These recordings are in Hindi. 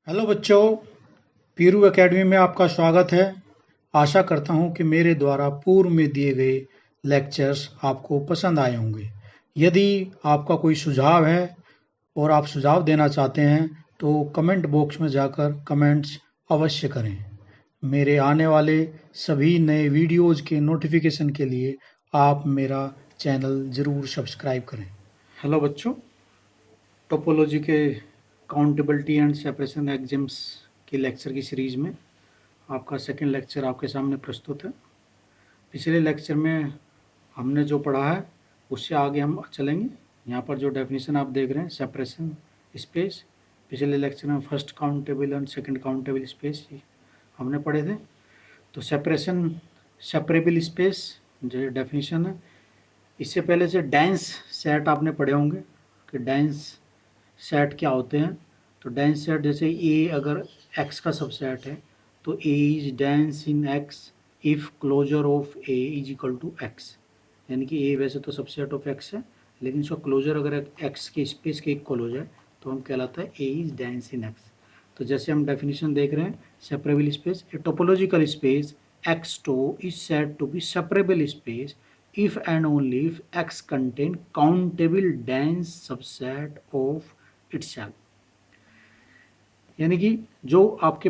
हेलो बच्चों, पीरू एकेडमी में आपका स्वागत है। आशा करता हूं कि मेरे द्वारा पूर्व में दिए गए लेक्चर्स आपको पसंद आए होंगे। यदि आपका कोई सुझाव है और आप सुझाव देना चाहते हैं तो कमेंट बॉक्स में जाकर कमेंट्स अवश्य करें। मेरे आने वाले सभी नए वीडियोज़ के नोटिफिकेशन के लिए आप मेरा चैनल ज़रूर सब्सक्राइब करें। हेलो बच्चों, टोपोलॉजी के काउंटेबिलिटी एंड सेपरेशन एग्जाम्स की लेक्चर की सीरीज़ में आपका सेकंड लेक्चर आपके सामने प्रस्तुत है। पिछले लेक्चर में हमने जो पढ़ा है उससे आगे हम चलेंगे। यहाँ पर जो डेफिनेशन आप देख रहे हैं सेपरेशन स्पेस, पिछले लेक्चर में first countable and second countable space हमने पढ़े थे। तो सेपरेबल स्पेस जो डेफिनेशन है, इससे पहले से डेंस सेट आपने पढ़े होंगे कि डेंस सेट क्या होते हैं। तो डेंस सेट जैसे ए अगर एक्स का सबसेट है तो A is dense in X if closure of A is equal to X, यानी कि ए वैसे तो सबसेट ऑफ एक्स है लेकिन इसका क्लोजर अगर एक्स के स्पेस के इक्वल हो जाए तो हम कहलाता है a is dense in x. तो जैसे हम डेफिनेशन देख रहे हैं separable space, a topological space x two is said to be separable space if and only if X contain countable dense subset of itself, यानी कि जो आपके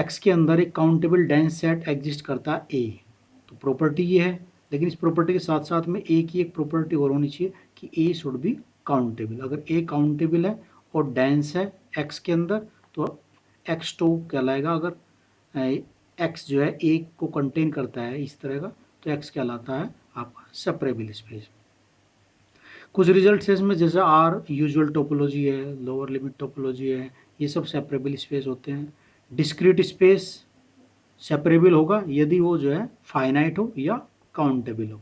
X के अंदर एक काउंटेबल डेंस सेट एग्जिस्ट करता है A, तो प्रॉपर्टी ये है। लेकिन इस प्रॉपर्टी के साथ साथ में A की एक प्रॉपर्टी और होनी चाहिए कि A शुड बी काउंटेबल। अगर A काउंटेबल है और डेंस है X के अंदर तो X2 कहलाएगा। अगर X जो है A को कंटेन करता है इस तरह का तो X कहलाता है आपका सेपरेबल स्पेस। कुछ रिजल्ट इसमें जैसे आर यूजुअल टोपोलॉजी है, लोअर लिमिट टोपोलॉजी है, ये सब सेपरेबल स्पेस होते हैं। डिस्क्रीट स्पेस सेपरेबल होगा यदि वो जो है फाइनाइट हो या काउंटेबल हो।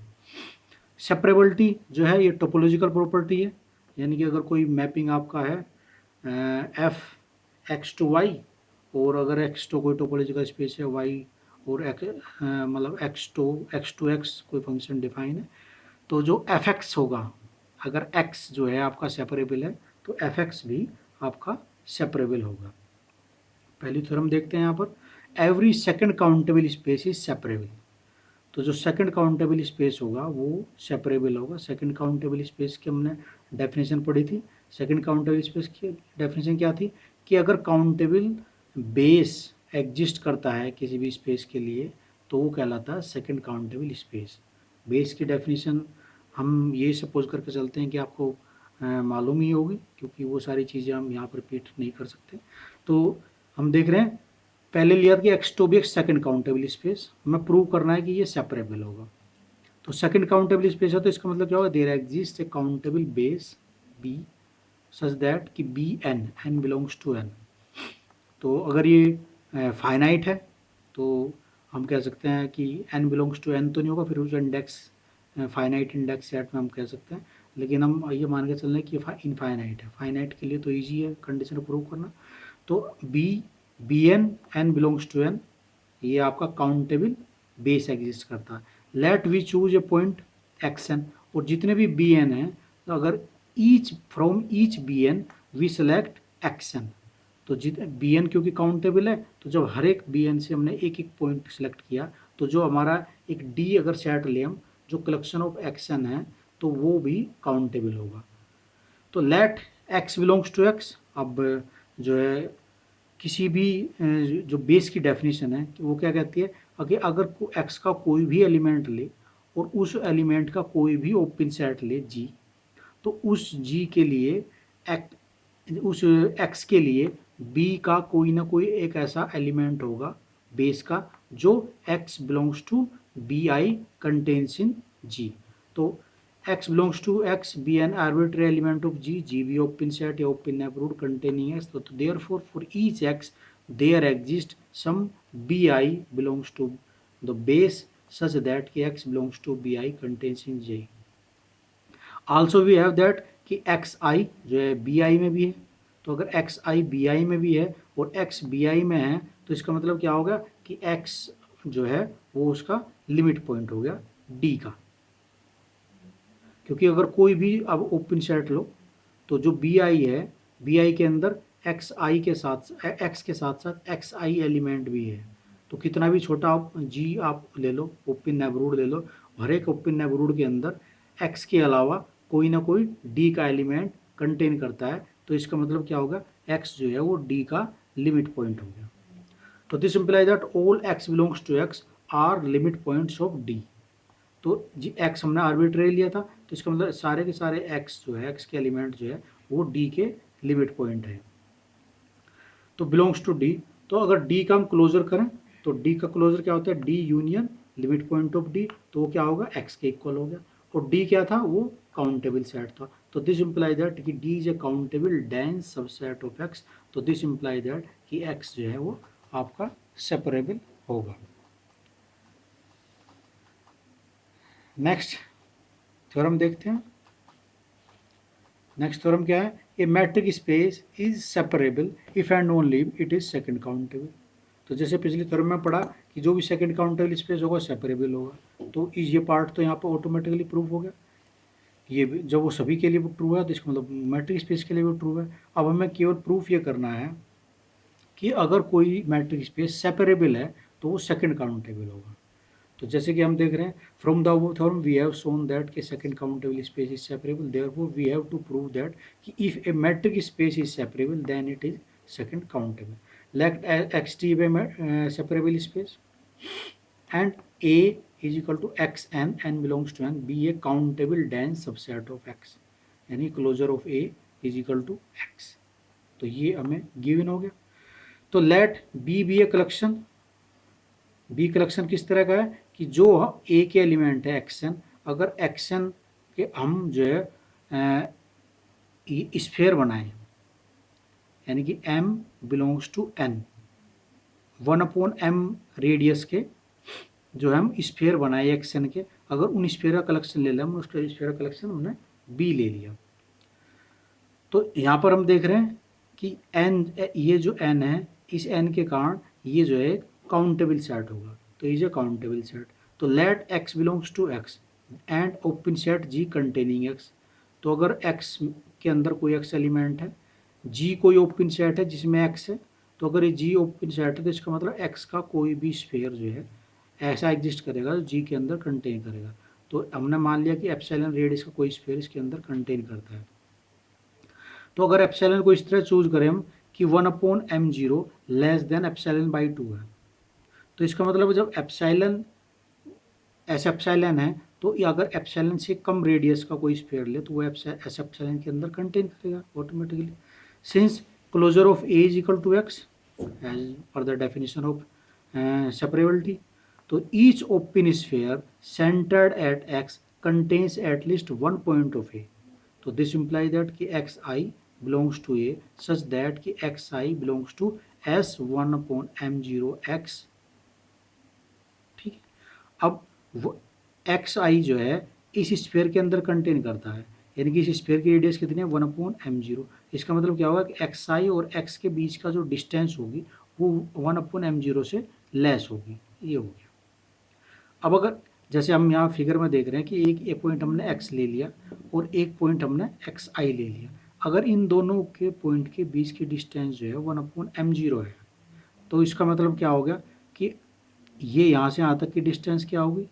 सेपरेबिलिटी जो है ये टोपोलॉजिकल प्रॉपर्टी है, यानी कि अगर कोई मैपिंग आपका है एफ एक्स टू वाई और अगर एक्स टू कोई टोपोलॉजिकल स्पेस है वाई और मतलब एक्स टू एक्स कोई फंक्शन डिफाइन है तो जो एफ एक्स होगा, अगर एक्स जो है आपका सेपरेबल है तो एफ एक्स भी आपका सेपरेबल होगा। पहली थ्योरम देखते हैं यहाँ पर, every second countable space is separable. तो जो सेकंड काउंटेबल स्पेस होगा वो सेपरेबल होगा। सेकंड काउंटेबल स्पेस की हमने डेफिनेशन पढ़ी थी। सेकंड काउंटेबल स्पेस की डेफिनेशन क्या थी कि अगर काउंटेबल बेस एग्जिस्ट करता है किसी भी स्पेस के लिए तो वो कहलाता है सेकंड काउंटेबल स्पेस। बेस की डेफिनेशन हम ये सपोज करके चलते हैं कि आपको मालूम ही होगी, क्योंकि वो सारी चीज़ें हम यहाँ पर रिपीट नहीं कर सकते। तो हम देख रहे हैं पहले लिया कि एक्स टू भी एक सेकंड काउंटेबल स्पेस, हमें प्रूव करना है कि ये सेपरेबल होगा। तो सेकंड काउंटेबल स्पेस है तो इसका मतलब क्या होगा, there exist a countable base B such that कि B N N belongs to N. तो अगर ये फाइनाइट है तो हम कह सकते हैं कि एन बिलोंग्स टू एन तो नहीं होगा, फिर उस इंडेक्स फाइनाइट इंडेक्स सेट में हम कह सकते हैं। लेकिन हम ये मान के चल रहे हैं कि इनफाइनाइट है। फाइनाइट के लिए तो ईजी है कंडीशन प्रूव करना। तो b n belongs to n, ये आपका काउंटेबल बेस एग्जिस्ट करता है। Let we choose a point x n, और जितने भी बी एन हैं तो अगर from each b n we select x n, तो बी एन क्योंकि काउंटेबल है तो जब हर एक बी एन से हमने एक एक पॉइंट सेलेक्ट किया तो जो हमारा एक डी अगर सेट ले हम जो कलेक्शन ऑफ एक्स एन है तो वो भी काउंटेबल होगा। तो let x belongs to x, अब जो है किसी भी जो बेस की डेफिनेशन है कि वो क्या कहती है कि अगर एक्स का कोई भी एलिमेंट ले और उस एलिमेंट का कोई भी ओपन सेट ले जी, तो उस जी के लिए उस एक्स के लिए बी का कोई ना कोई एक ऐसा एलिमेंट होगा बेस का जो X belongs to B I contains in G. तो x belongs to x be an arbitrary element of G be open set या open neighborhood containing x, so therefore for each x there exists some bi belongs to the base such that x belongs to bi contains in J। also we have that कि xi जो है bi में भी है, तो अगर xi bi में भी है और x bi में है तो इसका मतलब क्या होगा कि x जो है वो उसका लिमिट पॉइंट हो गया d का। क्योंकि अगर कोई भी अब ओपन सेट लो तो जो बी आई है बी आई के अंदर एक्स आई के साथ एक्स के साथ साथ एक्स आई एलिमेंट भी है। तो कितना भी छोटा आप जी आप ले लो, ओपन नेबरहुड ले लो, हर एक ओपन नेबरहुड के अंदर एक्स के अलावा कोई ना कोई डी का एलिमेंट कंटेन करता है। तो इसका मतलब क्या होगा, एक्स जो है वो डी का लिमिट पॉइंट हो गया। तो this imply that all x belongs to x are limit points of d. तो जी एक्स हमने आर्बिट्रेरी लिया था, तो इसका मतलब सारे के सारे एक्स जो है, एक्स के एलिमेंट जो है वो डी के लिमिट पॉइंट है। तो बिलोंग्स टू डी, तो अगर डी का हम क्लोजर करें तो डी का क्लोजर क्या होता है, D union limit point of d, तो वो क्या होगा, एक्स के इक्वल हो गया। और डी क्या था, वो काउंटेबल सेट था। तो दिस इम्प्लाई दैट कि D is a countable dense subset of x. तो दिस इम्प्लाई दैट कि एक्स जो है वो आपका सेपरेबल होगा। नेक्स्ट थ्योरम देखते हैं। नेक्स्ट थ्योरम क्या है, a metric space is separable if and only it is second countable. तो जैसे पिछले थ्योरम में पढ़ा कि जो भी सेकंड काउंटेबल स्पेस होगा सेपरेबल होगा, तो ये पार्ट तो यहाँ पर ऑटोमेटिकली प्रूव हो गया। ये भी जब वो सभी के लिए ट्रू है तो इसका मतलब मैट्रिक स्पेस के लिए भी ट्रू है। अब हमें केवल प्रूफ ये करना है कि अगर कोई मैट्रिक स्पेस सेपरेबल है तो वो सेकंड काउंटेबल होगा। तो जैसे कि हम देख रहे हैं, from the above theorem we have shown that के second countable space is separable, therefore we have to prove that कि if a metric space is separable then it is second countable. Let X T be separable space and A is equal to x n belongs to n, be a countable dense subset of x, यानी closure of A is equal to x। तो ये हमें गिवन हो गया। तो late B B a collection, B collection किस तरह का है कि जो A के एलिमेंट है xn, अगर xn के हम जो है स्फेयर बनाएं, यानी कि m belongs to n, 1/m radius के जो हम स्फेयर बनाए एक्सन के, अगर उन स्फेयर का कलेक्शन ले लिया, उसका स्फेयर का कलेक्शन हमने बी ले लिया, तो यहाँ पर हम देख रहे हैं कि एन, ये जो एन है, इस एन के कारण ये जो है काउंटेबल सेट होगा। तो ये जो काउंटेबल सेट, तो let x belongs to x and open set g containing x. तो अगर एक्स के अंदर कोई एक्स एलिमेंट है, जी कोई ओपन सेट है जिसमें एक्स है, तो अगर ये जी ओपन सेट है तो इसका मतलब एक्स का कोई भी स्फेयर जो है ऐसा एग्जिस्ट करेगा जो जी के अंदर कंटेन करेगा। तो हमने मान लिया कि एप्सिलॉन रेडियस का कोई स्फेयर इसके अंदर कंटेन करता है। तो अगर एप्सिलॉन को इस तरह चूज करें हम कि 1/m0 less than epsilon by 2 है, तो इसका मतलब जब एप्सिलॉन ऐसा एप्सिलॉन है तो अगर एप्सिलॉन से कम रेडियस का कोई स्फेयर ले तो वो ऐसे एप्सिलॉन के अंदर कंटेन करेगा automatically, since closure of A is equal to X as per the definition of separability. तो each open sphere centred at X contains at least one point of A. तो दिस इम्प्लाई दैट कि X I belongs to A such that कि X I belongs to S 1/m0 X. ठीक है, अब एक्स आई जो है इस स्फेयर के अंदर कंटेन करता है, यानी कि इस स्फेयर की रेडियस कितनी है 1/m0। इसका मतलब क्या होगा कि एक्स आई और एक्स के बीच का जो डिस्टेंस होगी वो 1/m0 से लेस होगी। ये हो गया। अब अगर जैसे हम यहाँ फिगर में देख रहे हैं कि एक पॉइंट हमने x ले लिया और एक पॉइंट हमने एक्स आई ले लिया, अगर इन दोनों के पॉइंट के बीच की डिस्टेंस जो है 1/m0 है, तो इसका मतलब क्या हो गया कि ये यहाँ से यहाँ तक की डिस्टेंस क्या होगी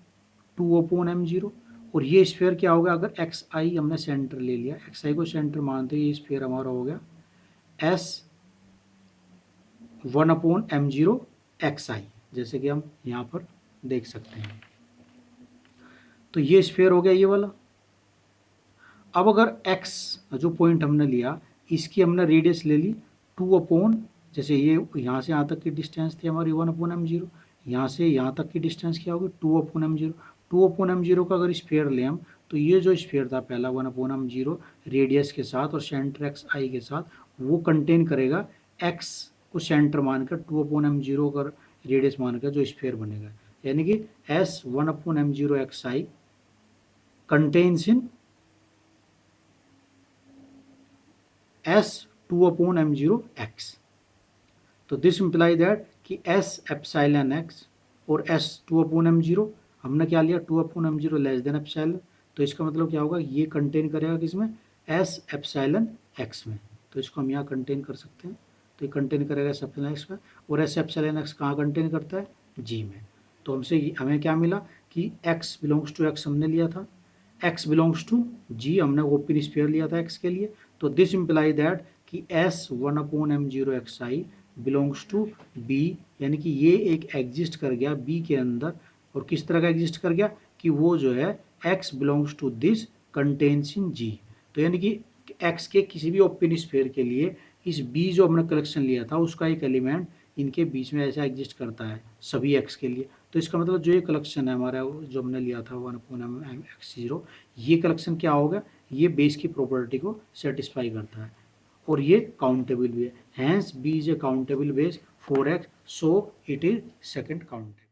2/m0, और ये स्फेयर क्या होगा, अगर एक्स आई हमने सेंटर ले लिया, एक्स आई को सेंटर मानते ये स्फेयर हमारा हो गया s 1/m0 एक्स आई, जैसे कि हम यहाँ पर देख सकते हैं। तो ये स्फेयर हो गया ये वाला। अब अगर x जो पॉइंट हमने लिया इसकी हमने रेडियस ले ली 2/, जैसे ये यहाँ से यहाँ तक की डिस्टेंस थी हमारी 1/m0, यहाँ से यहाँ तक की डिस्टेंस क्या होगी 2/m0। 2/m0 का अगर स्फेयर लें हम, तो ये जो स्फेयर था पहला 1/m0 रेडियस के साथ और सेंटर एक्स आई के साथ, वो कंटेन करेगा x को सेंटर मानकर 2/m0 का रेडियस मानकर जो स्फेयर बनेगा, यानी कि s 1/m0 x I contains in s 2/m0 x। तो दिस इम्प्लाई दैट कि s एप्सिलॉन x और s 2/m0 हमने क्या लिया 2/m0 लेस देन एप्सिलॉन, तो इसका मतलब क्या होगा ये कंटेन करेगा किसमें s एप्सिलॉन x में। तो इसको हम यहाँ कंटेन कर सकते हैं तो ये कंटेन करेगा एस एप्सिलॉन एक्स में, और एस एप्सिलॉन एक्स कहाँ कंटेन करता है, जी में। तो हमें क्या मिला कि x बिलोंग्स टू x हमने लिया था, x बिलोंग्स टू g हमने ओपन स्फीयर लिया था x के लिए, तो दिस इम्प्लाई दैट कि s 1/m0xi belongs to b, यानी कि ये एक एग्जिस्ट कर गया b के अंदर, और किस तरह का एग्जिस्ट कर गया कि वो जो है x belongs to this contains in g। तो यानी कि x के किसी भी ओपन स्फीयर के लिए इस b जो हमने कलेक्शन लिया था उसका एक एलिमेंट इनके बीच में ऐसा एग्जिस्ट करता है सभी x के लिए। तो इसका मतलब जो ये कलेक्शन है हमारा जो हमने लिया था 1/x0, ये कलेक्शन क्या होगा, ये बेस की प्रॉपर्टी को सेटिस्फाई करता है और ये काउंटेबल भी है, hence b is a countable base for x, so it is second countable.